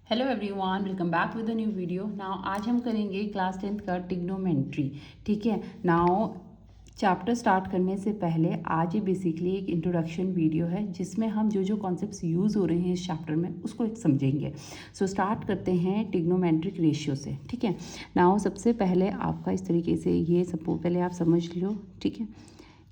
Hello everyone, welcome back with a new video. Now आज हम करेंगे क्लास 10th का ट्रिग्नोमेट्री। ठीक है, नाउ चैप्टर स्टार्ट करने से पहले आज ये बेसिकली एक इंट्रोडक्शन वीडियो है जिसमें हम जो जो कॉन्सेप्ट्स यूज़ हो रहे हैं इस चैप्टर में उसको एक समझेंगे। सो स्टार्ट करते हैं ट्रिग्नोमेट्रिक रेशियो से। ठीक है, नाउ सबसे पहले आपका इस तरीके से ये सपोज पहले आप समझ लो। ठीक है,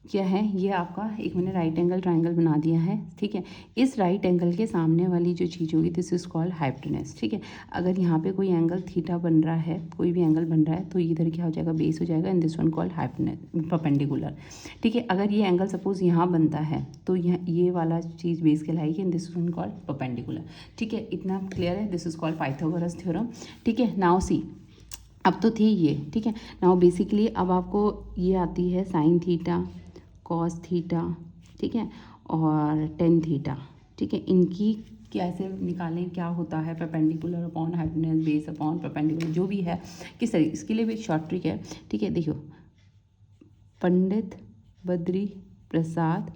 क्या है ये आपका एक मैंने राइट एंगल ट्रायंगल बना दिया है। ठीक है, इस राइट एंगल के सामने वाली जो चीज़ होगी दिस इज कॉल्ड हाइपोटेनस। ठीक है, अगर यहाँ पे कोई एंगल थीटा बन रहा है, कोई भी एंगल बन रहा है तो इधर क्या हो जाएगा, बेस हो जाएगा and this one called hypotenuse perpendicular. ठीक है, अगर ये एंगल सपोज यहाँ बनता है तो ये वाला चीज़ बेस कहलाएगी and this one called perpendicular. ठीक है, इतना क्लियर है। This is called Pythagoras theorem. ठीक है, नाउ सी अब तो थी ये। ठीक है, नाउ बेसिकली अब आपको ये आती है साइन थीटा, कॉस थीटा, ठीक है, और टेन थीटा। ठीक है, इनकी कैसे निकालें, क्या होता है perpendicular upon hypotenuse, base upon perpendicular, जो भी है किस तरह, इसके लिए भी एक शॉर्ट ट्रिक है। ठीक है, देखो, पंडित बद्री प्रसाद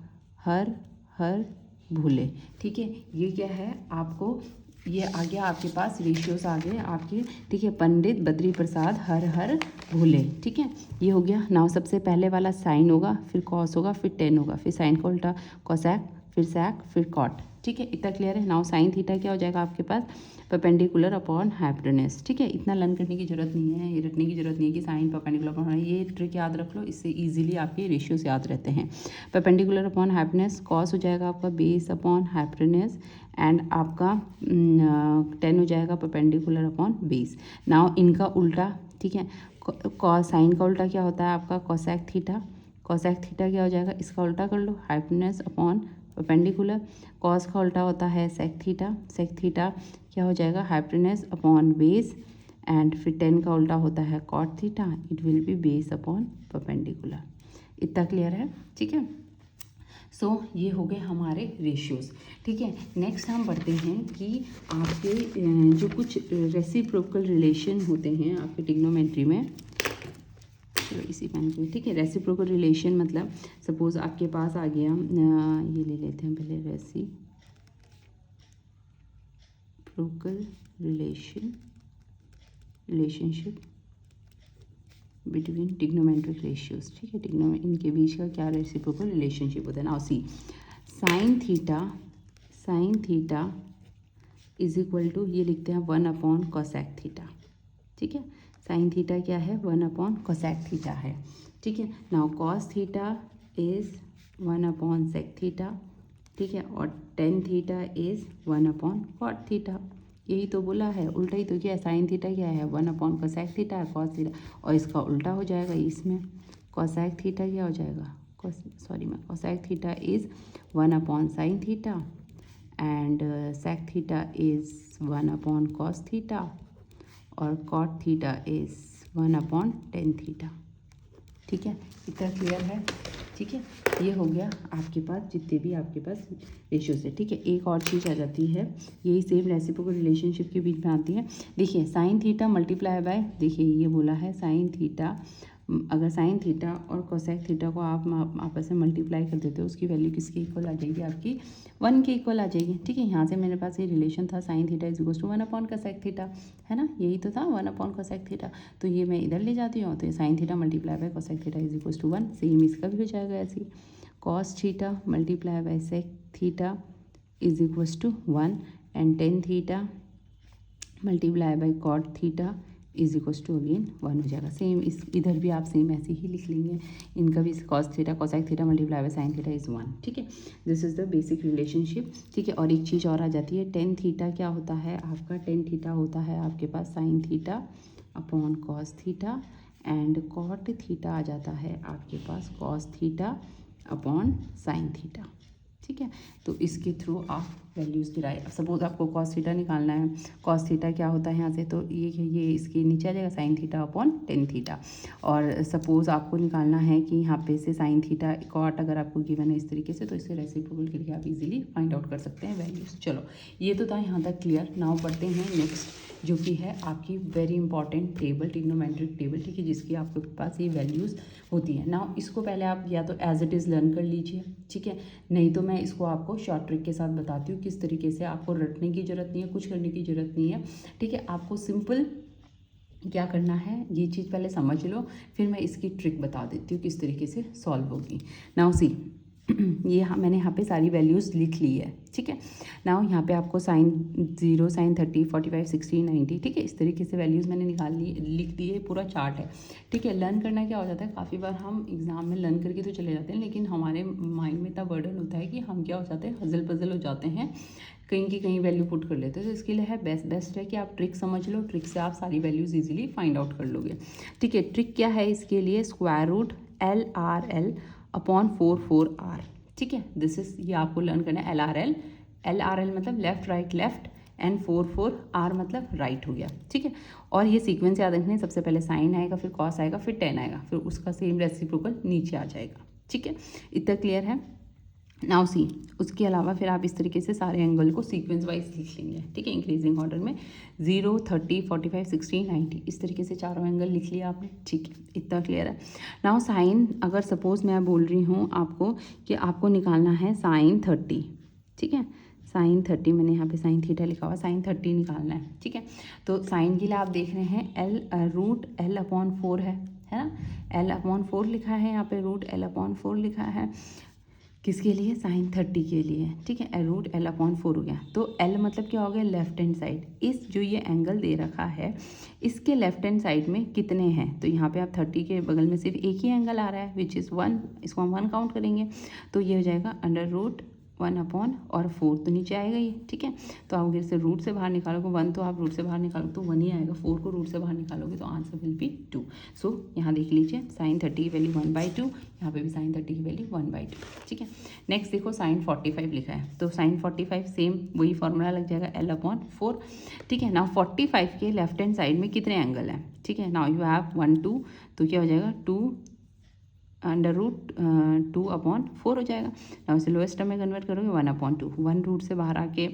हर हर भूले। ठीक है, ये क्या है आपको, ये आ गया आपके पास, रेशियोज आ गए आपके। ठीक है, पंडित बद्री प्रसाद हर हर भूले। ठीक है, ये हो गया। नाउ सबसे पहले वाला साइन होगा, फिर कॉस होगा, फिर टेन होगा, फिर साइन का उल्टा कोसैक, फिर सैक, फिर कॉट। ठीक है, इतना क्लियर है। नाउ साइन थीटा क्या हो जाएगा आपके पास, परपेंडिकुलर अपॉन हाइपोटेनस। ठीक है, इतना लर्न करने की जरूरत नहीं है, ये रटने की जरूरत नहीं है कि साइन परपेंडिकुलर अपॉन, ये ट्रिक याद रख लो, इससे इजीली आपके रेशियोज याद रहते हैं। परपेंडिकुलर अपॉन हाइपोटेनस, कॉस हो जाएगा आपका बेस अपॉन हाइपोटेनस एंड आपका 10 हो जाएगा परपेंडिकुलर अपॉन बेस। नाउ इनका उल्टा। ठीक है, साइन का उल्टा क्या होता है आपका, कोसैक थीटा। कोसैक थीटा क्या हो जाएगा, इसका उल्टा कर लो, हाइपोटेनस अपॉन परपेंडिकुलर। कॉस का उल्टा होता है सेक थीटा। सेक थीटा क्या हो जाएगा, हाइपोटेनस अपॉन बेस एंड फिर 10 का उल्टा होता है cot theta, it will be base upon perpendicular. इतना क्लियर है। ठीक है, सो ये हो गए हमारे रेशियोज। ठीक है, नेक्स्ट हम बढ़ते हैं कि आपके जो कुछ रेसिप्रोकल रिलेशन होते हैं आपके ट्रिग्नोमेट्री में। चलो इसी पेन को, ठीक है, रेसिप्रोकल रिलेशन मतलब सपोज आपके पास आ गया, ये ले लेते हैं पहले, reciprocal relationship between trigonometric ratios. ठीक है, इनके बीच का क्या रेसिप्रोकल रिलेशनशिप होता है। Now see sine theta is equal to, ये लिखते हैं 1 अपॉन कोसैक थीटा। ठीक है, साइन थीटा क्या है, 1 अपॉन कोसैक थीटा है। ठीक है, now cos theta is 1 upon sec theta. ठीक है, और tan theta is 1 upon cot theta. यही तो बोला है, उल्टा ही तो किया है। साइन थीटा क्या है, 1 अपॉन कोसैक थीटा है, कॉस थीटा, और इसका उल्टा हो जाएगा इसमें, कोसैक थीटा क्या हो जाएगा, cosec theta is 1 upon sine theta and sec theta is 1 upon cos theta और cot theta is 1 upon tan theta. ठीक है, इतना क्लियर है। ठीक है, ये हो गया आपके पास जितने भी आपके पास रेशियोज है। ठीक है, एक और चीज़ आ जाती है, यही सेम रेसिप्रोकल रिलेशनशिप के बीच में आती है। देखिए साइन थीटा मल्टीप्लाई बाय, देखिए ये बोला है साइन थीटा, अगर साइन थीटा और कोसैक थीटा को आप आपस में मल्टीप्लाई कर देते हो, उसकी वैल्यू किसके इक्वल आ जाएगी, आपकी 1 के इक्वल आ जाएगी। ठीक है, यहाँ से मेरे पास ये रिलेशन था, sine theta is equal to 1 upon cosec theta, है ना, यही तो था 1 अपॉन कोसैक थीटा। तो ये मैं इधर ले जाती हूँ, तो ये sine theta multiply by cosec theta is equal to 1, same इसका भी हो जाएगा ऐसे ही। Cos theta multiply by sec theta is equal to 1 and tan theta multiply by cot theta is equals to again 1 हो जाएगा। सेम इस इधर भी आप सेम ऐसे ही लिख लेंगे, इनका भी cos theta cosec theta multiply by sine theta is 1। ठीक है, this is the basic relationship. ठीक है, और एक चीज़ और आ जाती है, टेन थीटा क्या होता है आपका, टेन थीटा होता है आपके पास sine theta upon cos theta and cot theta आ जाता है आपके पास cos theta upon sine theta. ठीक है, तो इसके थ्रू आप वैल्यूज़ गिराए। सपोज आपको कॉस थीटा निकालना है, कॉस थीटा क्या होता है यहाँ से, तो ये इसके नीचे आ जाएगा sign theta upon tan theta. और सपोज आपको निकालना है कि यहाँ पे से साइन थीटा कॉट अगर आपको गिवन है इस तरीके से, तो इससे रेसिप्रोकल करके आप इजीली फाइंड आउट कर सकते हैं वैल्यूज़। चलो ये तो था यहाँ तक क्लियर। नाउ पढ़ते हैं नेक्स्ट जो कि है आपकी very important table, trigonometric table, ठीक है, जिसकी आपके पास ये वैल्यूज़ होती है। नाउ इसको पहले आप या तो एज इट इज़ लर्न कर लीजिए, ठीक है, नहीं तो मैं इसको आपको शॉर्ट ट्रिक के साथ बताती हूँ किस तरीके से। आपको रटने की ज़रूरत नहीं है, कुछ करने की ज़रूरत नहीं है, ठीक है। आपको सिंपल क्या करना है, ये चीज़ पहले समझ लो, फिर मैं इसकी ट्रिक बता देती हूँ किस तरीके से सॉल्व होगी। नाउ सी ये मैंने यहाँ पे सारी वैल्यूज़ लिख ली है, ठीक है। नाउ यहाँ पे आपको साइन 0, साइन 30, 45, 60, 90, ठीक है, इस तरीके से वैल्यूज़ मैंने निकाल ली, लिख दी है, पूरा चार्ट है, ठीक है। लर्न करना क्या हो जाता है, काफ़ी बार हम एग्ज़ाम में लर्न करके तो चले जाते हैं, लेकिन हमारे माइंड में इतना बर्डन होता है कि हम क्या हो जाते हैं, हजल पजल हो जाते हैं, कहीं की कहीं वैल्यू पुट कर लेते हैं। तो इसके लिए है बेस्ट है कि आप ट्रिक समझ लो, ट्रिक से आप सारी वैल्यूज़ ईजिली फाइंड आउट कर लोगे, ठीक है। ट्रिक क्या है इसके लिए, square root LRL upon 4 R, ठीक है। दिस इज, ये आपको लर्न करना है। LRL मतलब left right left, and 4 R मतलब राइट हो गया, ठीक है। और ये सीक्वेंस याद रखना है, सबसे पहले साइन आएगा, फिर कॉस आएगा, फिर टेन आएगा, फिर उसका सेम रेसिप्रोकल नीचे आ जाएगा, ठीक है। इतना क्लियर है। नाउ सी, उसके अलावा फिर आप इस तरीके से सारे एंगल को सीक्वेंस वाइज लिख लेंगे, ठीक है, इंक्रीजिंग ऑर्डर में 0, 30, 45, 60, 90, इस तरीके से चारों एंगल लिख लिया आपने, ठीक है। इतना क्लियर है। नाउ साइन, अगर सपोज मैं बोल रही हूँ आपको कि आपको निकालना है साइन 30, ठीक है, साइन 30, मैंने यहाँ पे साइन थीटा लिखा हुआ, साइन 30 निकालना है, ठीक है। तो साइन के लिए आप देख रहे हैं रूट L अपॉन 4 है ना, L अपॉन 4 लिखा है यहाँ पे, रूट L अपॉन 4 लिखा है, किसके लिए, साइन 30 के लिए, ठीक है। रूट L अपॉन 4 हो गया, तो L मतलब क्या हो गया, लेफ्ट हैंड साइड। इस जो ये एंगल दे रखा है, इसके लेफ्ट हैंड साइड में कितने हैं, तो यहाँ पे आप 30 के बगल में सिर्फ एक ही एंगल आ रहा है, विच इज़ 1, इसको हम 1 काउंट करेंगे, तो ये हो जाएगा अंडर रूट 1 अपॉन और 4 तो नीचे आएगा ये, ठीक है। तो आप अगर से रूट से बाहर निकालोगे 1, तो आप रूट से बाहर निकालोगे तो 1 ही आएगा, 4 को रूट से बाहर निकालोगे तो आंसर विल बी 2। सो यहाँ देख लीजिए, साइन 30 की वैल्यू 1/2, यहाँ पे भी साइन 30 की वैल्यू 1/2, ठीक है। नेक्स्ट देखो, साइन 45 लिखा है, तो साइन 45 सेम वही फॉर्मूला लग जाएगा, L अपॉन 4, ठीक है। नाउ 45 के लेफ्ट हैंड साइड में कितने एंगल हैं, ठीक है। नाउ यू हैव 1, 2, तो क्या हो जाएगा 2 अंडर रूट 2 अपॉन 4 हो जाएगा। ना उसे लोएस्ट टर्म में कन्वर्ट करोगे 1 अपॉन 2, 1 रूट से बाहर आके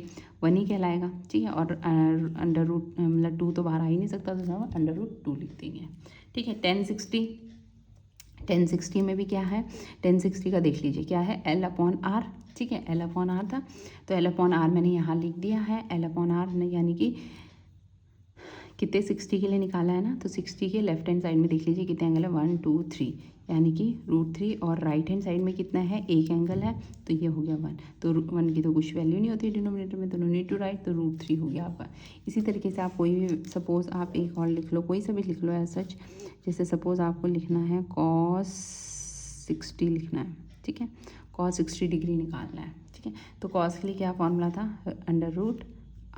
1 ही कहलाएगा, ठीक है। और अंडर रूट मतलब 2 तो बाहर आ ही नहीं सकता, तो अंडर रूट 2 लिख देंगे, ठीक है। 1060 में भी क्या है, 1060 का देख लीजिए क्या है, L अपॉन R, ठीक है, L अपॉन R था, तो L अपॉन R मैंने यहाँ लिख दिया है, L अपॉन R यानी कि कितने 60 के लिए निकाला है ना, तो 60 के लेफ्ट हैंड साइड में देख लीजिए कितने एंगल है, 1, 2, 3, यानी कि रूट 3, और राइट हैंड साइड में कितना है, एक एंगल है, तो ये हो गया 1, तो 1 की तो कुछ वैल्यू नहीं होती डिनोमिनेटर में, तो नो नीड टू राइट, तो रूट 3 हो गया आपका। इसी तरीके से आप कोई भी, सपोज आप एक और लिख लो, कोई सा भी लिख लो एज सच, जैसे सपोज आपको लिखना है cos 60 लिखना है, ठीक है, cos 60 डिग्री निकालना है, ठीक है। तो cos के लिए क्या फॉर्मूला था, अंडर रूट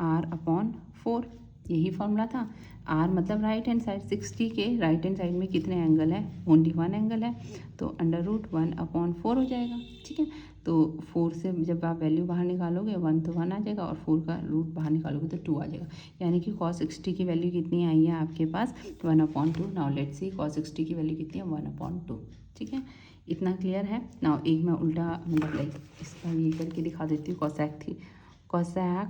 R अपॉन 4, यही फॉर्मूला था। R मतलब राइट हैंड साइड, 60 के राइट हैंड साइड में कितने एंगल है, ओनली 1 एंगल है, तो अंडर रूट 1 अपॉन 4 हो जाएगा, ठीक है। तो 4 से जब आप वैल्यू बाहर निकालोगे 1 तो 1 आ जाएगा, और 4 का रूट बाहर निकालोगे तो 2 आ जाएगा, यानी कि cos 60 की वैल्यू कितनी आई है आपके पास, 1 upon 2। Now let's see cos 60 की वैल्यू कितनी है, 1 अपॉन 2, ठीक है। इतना क्लियर है। नाउ एक मैं उल्टा मतलब लाइक इसका ये करके दिखा देती हूँ, cosec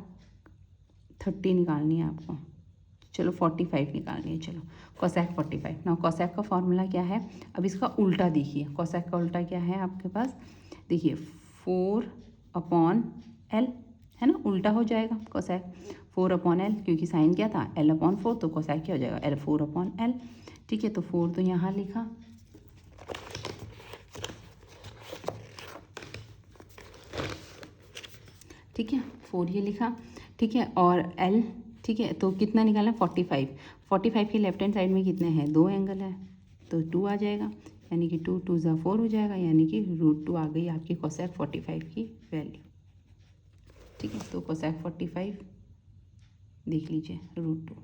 30 निकालनी है आपको, चलो 45 निकालनी है, चलो cosec 45। नाउ cosec का फॉर्मूला क्या है, अब इसका उल्टा देखिए, cosec का उल्टा क्या है आपके पास, देखिए 4 अपॉन L है ना, उल्टा हो जाएगा cosec 4 अपॉन L, क्योंकि साइन क्या था, L अपॉन 4, तो cosec क्या हो जाएगा, L 4 अपॉन L, ठीक है। तो 4 तो यहाँ लिखा, ठीक है, 4 ये लिखा, ठीक है, और L, ठीक है, तो कितना निकालना, 45 के लेफ्ट हैंड साइड में कितने हैं, 2 एंगल है, तो 2 आ जाएगा, यानी कि 2 2 ज़ा 4 हो जाएगा, यानी कि रूट 2 आ गई आपकी cosec 45 की वैल्यू, ठीक है। तो cosec 45 देख लीजिए, रूट 2,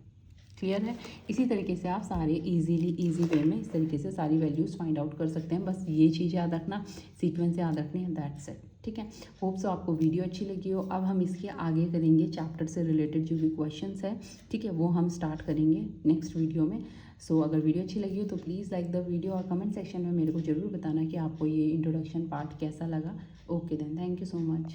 क्लियर है। इसी तरीके से आप सारे इजी वे में इस तरीके से सारी वैल्यूज़ फाइंड आउट कर सकते हैं, बस ये चीज़ याद रखना, सीक्वेंस याद रखनी है, दैट्स इट, ठीक है। होप सो आपको वीडियो अच्छी लगी हो। अब हम इसके आगे करेंगे चैप्टर से रिलेटेड जो भी क्वेश्चंस है, ठीक है, वो हम स्टार्ट करेंगे नेक्स्ट वीडियो में। सो अगर वीडियो अच्छी लगी हो तो प्लीज़ लाइक द वीडियो, और कमेंट सेक्शन में मेरे को ज़रूर बताना कि आपको ये इंट्रोडक्शन पार्ट कैसा लगा। Okay then, thank you so much.